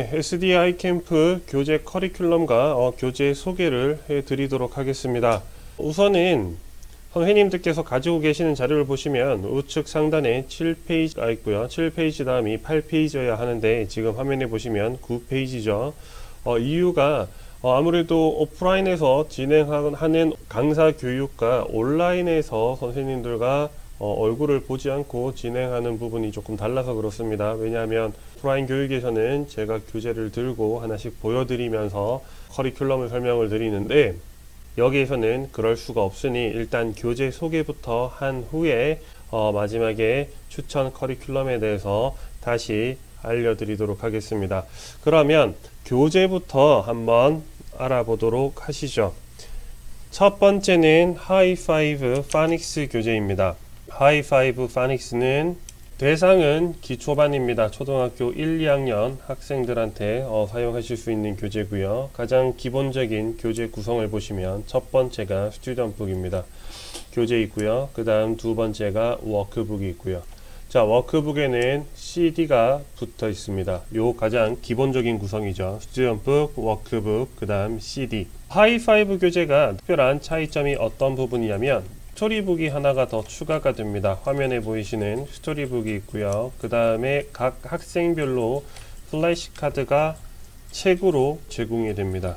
네, SDI 캠프 교재 커리큘럼과 교재 소개를 해드리도록 하겠습니다. 우선은 선생님들께서 가지고 계시는 자료를 보시면 우측 상단에 7페이지가 있고요. 7페이지 다음이 8페이지여야 하는데 지금 화면에 보시면 9페이지죠. 이유가 아무래도 오프라인에서 진행하는 강사 교육과 온라인에서 선생님들과 얼굴을 보지 않고 진행하는 부분이 조금 달라서 그렇습니다. 왜냐하면 오프라인 교육에서는 제가 교재를 들고 하나씩 보여드리면서 커리큘럼을 설명을 드리는데 여기에서는 그럴 수가 없으니 일단 교재 소개부터 한 후에 마지막에 추천 커리큘럼에 대해서 다시 알려드리도록 하겠습니다. 그러면 교재부터 한번 알아보도록 하시죠. 첫 번째는 하이파이브 파닉스 교재입니다. 하이파이브 파닉스는 대상은 기초반입니다. 초등학교 1, 2학년 학생들한테 사용하실 수 있는 교재고요. 가장 기본적인 교재 구성을 보시면 첫 번째가 스튜던트북입니다. 교재 있고요. 그 다음 두 번째가 워크북이 있고요. 자, 워크북에는 CD가 붙어 있습니다. 요 가장 기본적인 구성이죠. 스튜던트북, 워크북, 그 다음 CD. 하이파이브 교재가 특별한 차이점이 어떤 부분이냐면 스토리북이 하나가 더 추가가 됩니다. 화면에 보이시는 스토리북이 있고요. 그 다음에 각 학생별로 플래시카드가 책으로 제공이 됩니다.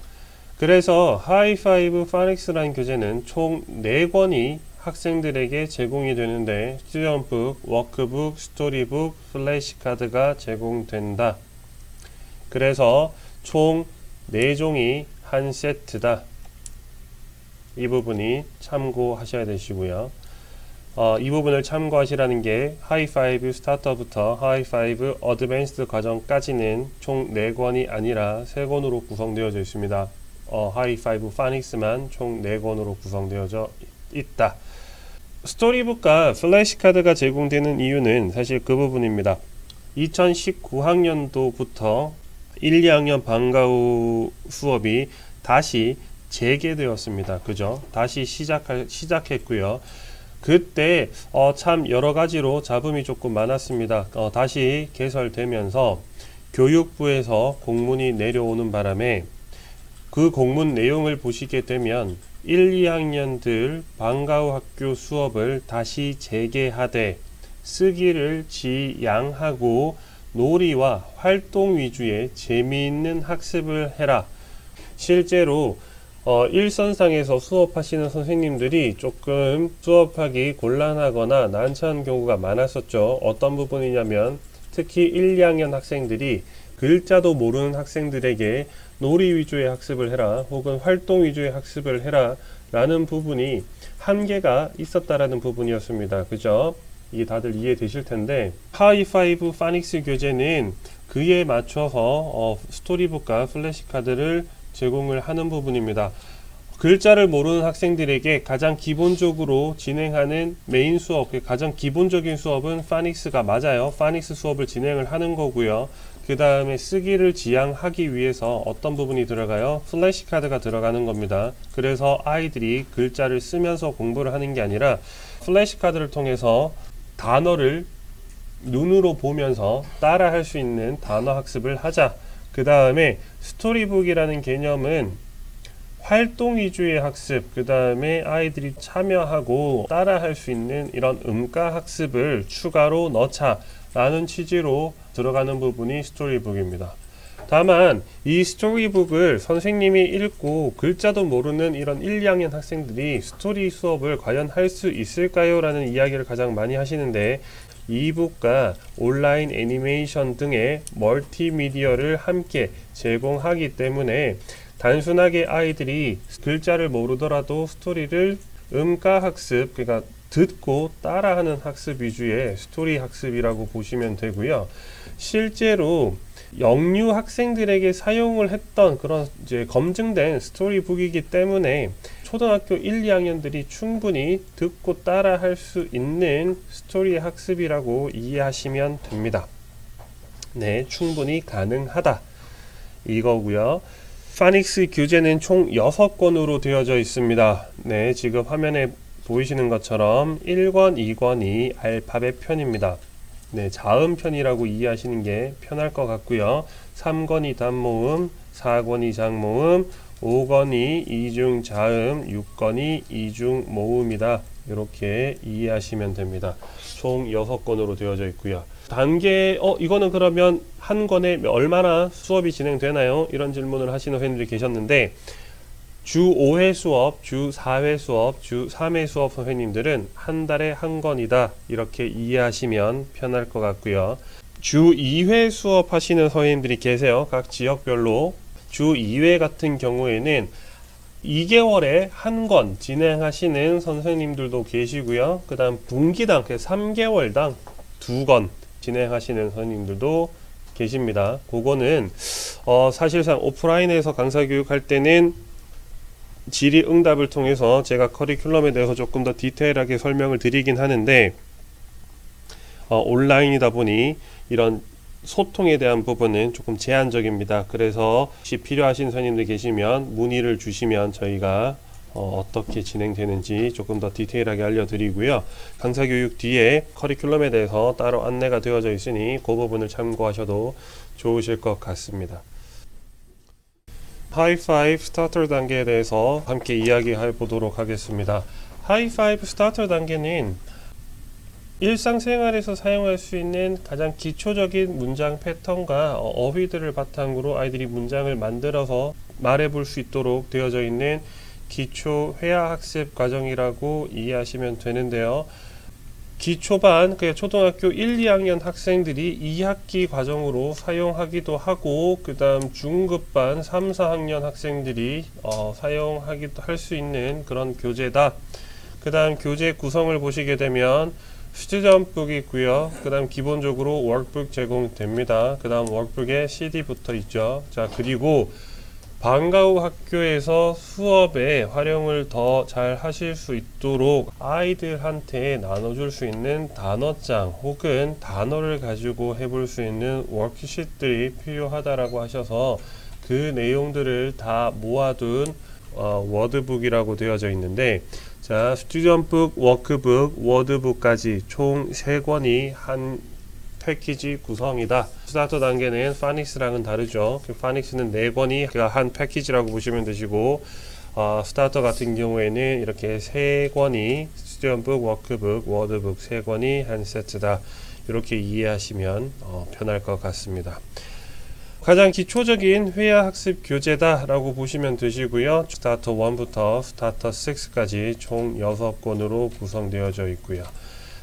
그래서 하이파이브 파닉스라는 교재는 총 4권이 학생들에게 제공이 되는데 스튜던트북, 워크북, 스토리북, 플래시카드가 제공된다. 그래서 총 4종이 한 세트다. 이 부분이 참고하셔야 되시고요. 이 부분을 참고하시라는 게 하이파이브 스타터부터 하이파이브 어드밴스드 과정까지는 총 4권이 아니라 3권으로 구성되어져 있습니다. 하이파이브 파닉스만 총 4권으로 구성되어져 있다. 스토리북과 플래시카드가 제공되는 이유는 사실 그 부분입니다. 2019학년도부터 1, 2학년 방과 후 수업이 다시 재개되었습니다. 그죠? 다시 시작했고요. 그때 참 여러 가지로 잡음이 조금 많았습니다. 다시 개설되면서 교육부에서 공문이 내려오는 바람에 그 공문 내용을 보시게 되면 1, 2학년들 방과 후 학교 수업을 다시 재개하되 쓰기를 지양하고 놀이와 활동 위주의 재미있는 학습을 해라. 실제로 일선상에서 수업하시는 선생님들이 조금 수업하기 곤란하거나 난처한 경우가 많았었죠. 어떤 부분이냐면 특히 1, 2학년 학생들이 글자도 모르는 학생들에게 놀이 위주의 학습을 해라 혹은 활동 위주의 학습을 해라 라는 부분이 한계가 있었다라는 부분이었습니다. 그죠? 이게 다들 이해되실 텐데 하이파이브 파닉스 교재는 그에 맞춰서 스토리북과 플래시카드를 제공을 하는 부분입니다. 글자를 모르는 학생들에게 가장 기본적으로 진행하는 메인 수업, 가장 기본적인 수업은 파닉스가 맞아요. 파닉스 수업을 진행을 하는 거고요. 그 다음에 쓰기를 지향하기 위해서 어떤 부분이 들어가요? 플래시카드가 들어가는 겁니다. 그래서 아이들이 글자를 쓰면서 공부를 하는 게 아니라 플래시카드를 통해서 단어를 눈으로 보면서 따라 할 수 있는 단어 학습을 하자. 그 다음에 스토리북이라는 개념은 활동 위주의 학습, 그 다음에 아이들이 참여하고 따라 할 수 있는 이런 음가 학습을 추가로 넣자 라는 취지로 들어가는 부분이 스토리북입니다. 다만 이 스토리북을 선생님이 읽고 글자도 모르는 이런 1, 2학년 학생들이 스토리 수업을 과연 할 수 있을까요? 라는 이야기를 가장 많이 하시는데 이북과 온라인 애니메이션 등의 멀티미디어를 함께 제공하기 때문에 단순하게 아이들이 글자를 모르더라도 스토리를 음가 학습, 그러니까 듣고 따라하는 학습 위주의 스토리 학습이라고 보시면 되고요. 실제로 영유 학생들에게 사용을 했던 그런 이제 검증된 스토리북이기 때문에 초등학교 1, 2학년들이 충분히 듣고 따라 할 수 있는 스토리 학습이라고 이해하시면 됩니다. 네, 충분히 가능하다 이거고요. 파닉스 교재는 총 6권으로 되어져 있습니다. 네, 지금 화면에 보이시는 것처럼 1권, 2권이 알파벳 편입니다. 네, 자음편이라고 이해하시는 게 편할 것 같고요. 3권이 단모음, 4권이 장모음, 5권이 이중자음, 6권이 이중모음이다. 이렇게 이해하시면 됩니다. 총 6권으로 되어져 있고요. 단계, 이거는 그러면 한 권에 얼마나 수업이 진행되나요? 이런 질문을 하시는 선생님들이 계셨는데, 주 5회 수업, 주 4회 수업, 주 3회 수업 선생님들은 한 달에 한 권이다. 이렇게 이해하시면 편할 것 같고요. 주 2회 수업 하시는 선생님들이 계세요. 각 지역별로. 주 2회 같은 경우에는 2개월에 한 권 진행하시는 선생님들도 계시고요. 그 다음 분기당, 3개월당 2권 진행하시는 선생님들도 계십니다. 그거는 사실상 오프라인에서 강사 교육할 때는 질의응답을 통해서 제가 커리큘럼에 대해서 조금 더 디테일하게 설명을 드리긴 하는데, 온라인이다 보니 이런 소통에 대한 부분은 조금 제한적입니다. 그래서 혹시 필요하신 선생님들 계시면 문의를 주시면 저희가 어떻게 진행되는지 조금 더 디테일하게 알려드리고요. 강사 교육 뒤에 커리큘럼에 대해서 따로 안내가 되어져 있으니 그 부분을 참고하셔도 좋으실 것 같습니다. 하이파이브 스타터 단계에 대해서 함께 이야기해 보도록 하겠습니다. 하이파이브 스타터 단계는 일상생활에서 사용할 수 있는 가장 기초적인 문장 패턴과 어휘들을 바탕으로 아이들이 문장을 만들어서 말해볼 수 있도록 되어져 있는 기초 회화 학습 과정이라고 이해하시면 되는데요. 기초반, 초등학교 1, 2학년 학생들이 2학기 과정으로 사용하기도 하고, 그 다음 중급반 3, 4학년 학생들이 사용하기도 할 수 있는 그런 교재다. 그 다음 교재 구성을 보시게 되면 스튜던트북이 있고요. 그 다음 기본적으로 워크북 제공됩니다. 그 다음 워크북에 CD 붙어 있죠. 자, 그리고 방과 후 학교에서 수업에 활용을 더 잘 하실 수 있도록 아이들한테 나눠줄 수 있는 단어장 혹은 단어를 가지고 해볼 수 있는 워크시트들이 필요하다라고 하셔서 그 내용들을 다 모아둔 워드북이라고 되어져 있는데, 자, 스튜던트북, 워크북, 워드북까지 총 3권이 한 패키지 구성이다. 스타터 단계는 파닉스랑은 다르죠. 파닉스는 4권이 한 패키지라고 보시면 되시고, 스타터 같은 경우에는 이렇게 3권이 스튜던트북, 워크북, 워드북 3권이 한 세트다. 이렇게 이해하시면 편할 것 같습니다. 가장 기초적인 회화 학습 교재다 라고 보시면 되시고요. 스타터 1부터 스타터 6까지 총 6권으로 구성되어져 있고요.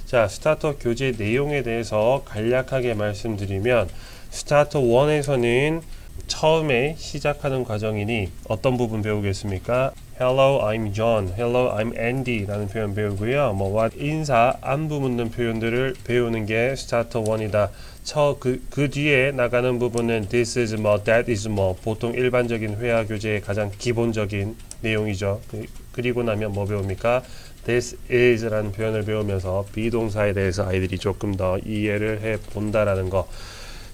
자, 스타터 교재 내용에 대해서 간략하게 말씀드리면, 스타터 1에서는 처음에 시작하는 과정이니 어떤 부분 배우겠습니까? Hello, I'm John. Hello, I'm Andy 라는 표현 배우고요. 인사, 안부 묻는 표현들을 배우는 게 스타터 1이다. 그 뒤에 나가는 부분은 This is more, that is more. 보통 일반적인 회화 교재의 가장 기본적인 내용이죠. 그리고 나면 뭐 배웁니까? This is 라는 표현을 배우면서 비동사에 대해서 아이들이 조금 더 이해를 해 본다라는 거.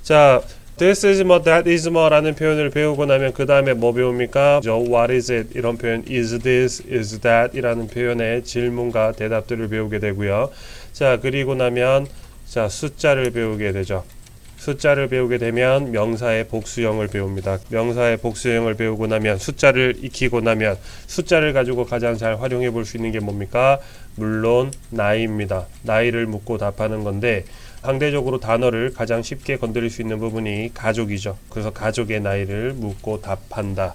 자, This is more, that is more 라는 표현을 배우고 나면 그 다음에 뭐 배웁니까? What is it? 이런 표현, is this, is that 이라는 표현의 질문과 대답들을 배우게 되고요. 자, 그리고 나면 자, 숫자를 배우게 되죠. 숫자를 배우게 되면 명사의 복수형을 배웁니다. 명사의 복수형을 배우고 나면 숫자를 익히고 나면 숫자를 가지고 가장 잘 활용해 볼 수 있는 게 뭡니까? 물론 나이입니다. 나이를 묻고 답하는 건데, 상대적으로 단어를 가장 쉽게 건드릴 수 있는 부분이 가족이죠. 그래서 가족의 나이를 묻고 답한다.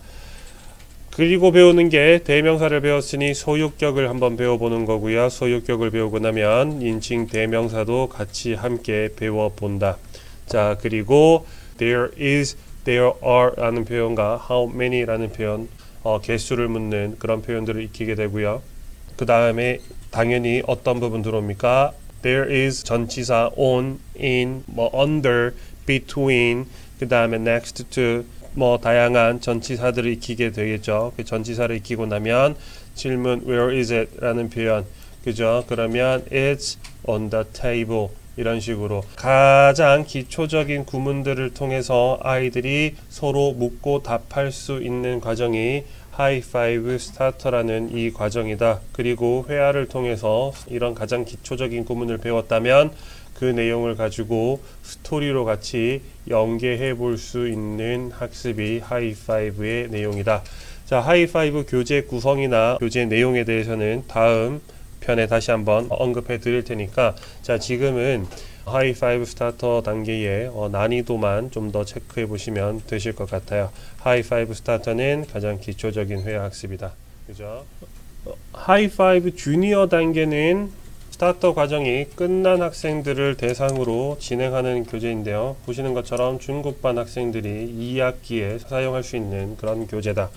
그리고 배우는 게 대명사를 배웠으니 소유격을 한번 배워보는 거고요. 소유격을 배우고 나면 인칭 대명사도 같이 함께 배워본다. 자, 그리고 there is, there are 라는 표현과 how many 라는 표현, 개수를 묻는 그런 표현들을 익히게 되고요. 그 다음에 당연히 어떤 부분 들어옵니까? There is 전치사 on, in, under, between, 그 다음에 next to, 다양한 전치사들을 익히게 되겠죠. 그 전치사를 익히고 나면 질문 where is it 라는 표현, 그죠? 그러면 it's on the table 이런 식으로 가장 기초적인 구문들을 통해서 아이들이 서로 묻고 답할 수 있는 과정이 하이파이브 스타터라는 이 과정이다. 그리고 회화를 통해서 이런 가장 기초적인 구문을 배웠다면 그 내용을 가지고 스토리로 같이 연계해 볼 수 있는 학습이 하이파이브의 내용이다. 자, 하이파이브 교재 구성이나 교재 내용에 대해서는 다음 편에 다시 한번 언급해 드릴 테니까, 자, 지금은 하이파이브 스타터 단계의 난이도만 좀 더 체크해 보시면 되실 것 같아요. 하이파이브 스타터는 가장 기초적인 회화 학습이다. 그죠? 하이파이브 주니어 단계는 스타터 과정이 끝난 학생들을 대상으로 진행하는 교재인데요. 보시는 것처럼 중급반 학생들이 2학기에 사용할 수 있는 그런 교재다.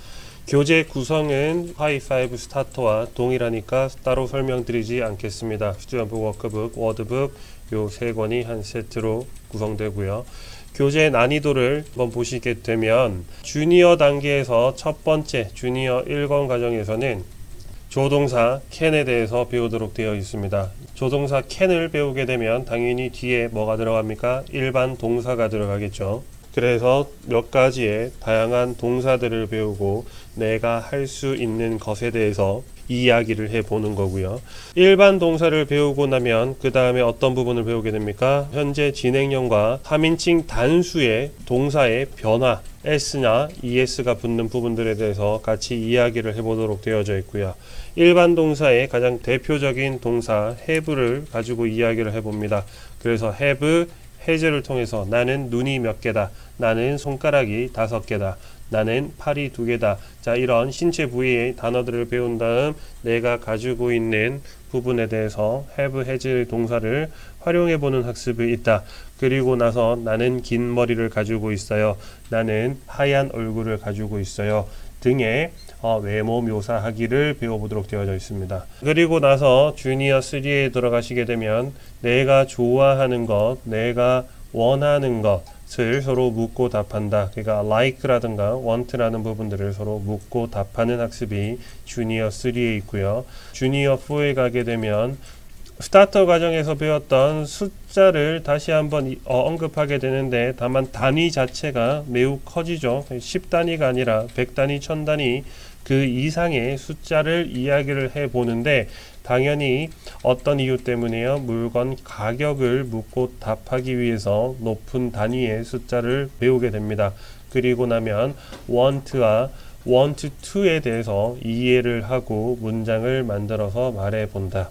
교재 구성은 하이파이브 스타터와 동일하니까 따로 설명드리지 않겠습니다. 스튜던트 워크북, 워드북 요 세 권이 한 세트로 구성되고요. 교재 난이도를 한번 보시게 되면 주니어 단계에서 첫 번째 주니어 1권 과정에서는 조동사 can에 대해서 배우도록 되어 있습니다. 조동사 can을 배우게 되면 당연히 뒤에 뭐가 들어갑니까? 일반 동사가 들어가겠죠. 그래서 몇 가지의 다양한 동사들을 배우고 내가 할 수 있는 것에 대해서 이야기를 해보는 거고요. 일반 동사를 배우고 나면 그 다음에 어떤 부분을 배우게 됩니까? 현재 진행형과 3인칭 단수의 동사의 변화, s나 es가 붙는 부분들에 대해서 같이 이야기를 해보도록 되어져 있고요. 일반 동사의 가장 대표적인 동사 have를 가지고 이야기를 해봅니다. 그래서 have, has를 통해서 나는 눈이 몇 개다, 나는 손가락이 5개다, 나는 팔이 2개다. 자, 이런 신체 부위의 단어들을 배운 다음 내가 가지고 있는 부분에 대해서 have, has 동사를 활용해 보는 학습이 있다. 그리고 나서 나는 긴 머리를 가지고 있어요, 나는 하얀 얼굴을 가지고 있어요 등의 외모 묘사하기를 배워보도록 되어져 있습니다. 그리고 나서 주니어 3에 들어가시게 되면 내가 좋아하는 것, 내가 원하는 것을 서로 묻고 답한다. 그러니까 like라든가 want라는 부분들을 서로 묻고 답하는 학습이 주니어 3에 있고요. 주니어 4에 가게 되면 스타터 과정에서 배웠던 숫자를 다시 한번 언급하게 되는데, 다만 단위 자체가 매우 커지죠. 10단위가 아니라 100단위, 1000단위 그 이상의 숫자를 이야기를 해보는데, 당연히 어떤 이유 때문에요? 물건 가격을 묻고 답하기 위해서 높은 단위의 숫자를 배우게 됩니다. 그리고 나면 want와 want to에 대해서 이해를 하고 문장을 만들어서 말해본다.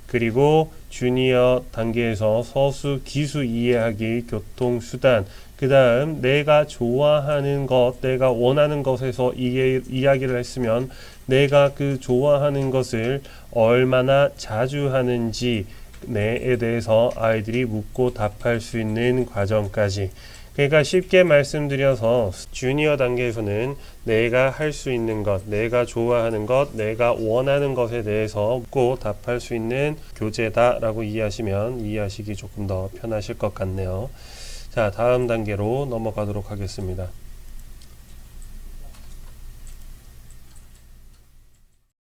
그리고 주니어 단계에서 서수, 기수 이해하기, 교통수단, 그 다음 내가 좋아하는 것, 내가 원하는 것에서 이야기를 했으면 내가 그 좋아하는 것을 얼마나 자주 하는지 에 대해서 아이들이 묻고 답할 수 있는 과정까지. 그러니까 쉽게 말씀드려서 주니어 단계에서는 내가 할 수 있는 것, 내가 좋아하는 것, 내가 원하는 것에 대해서 묻고 답할 수 있는 교재다라고 이해하시면 이해하시기 조금 더 편하실 것 같네요. 자, 다음 단계로 넘어가도록 하겠습니다.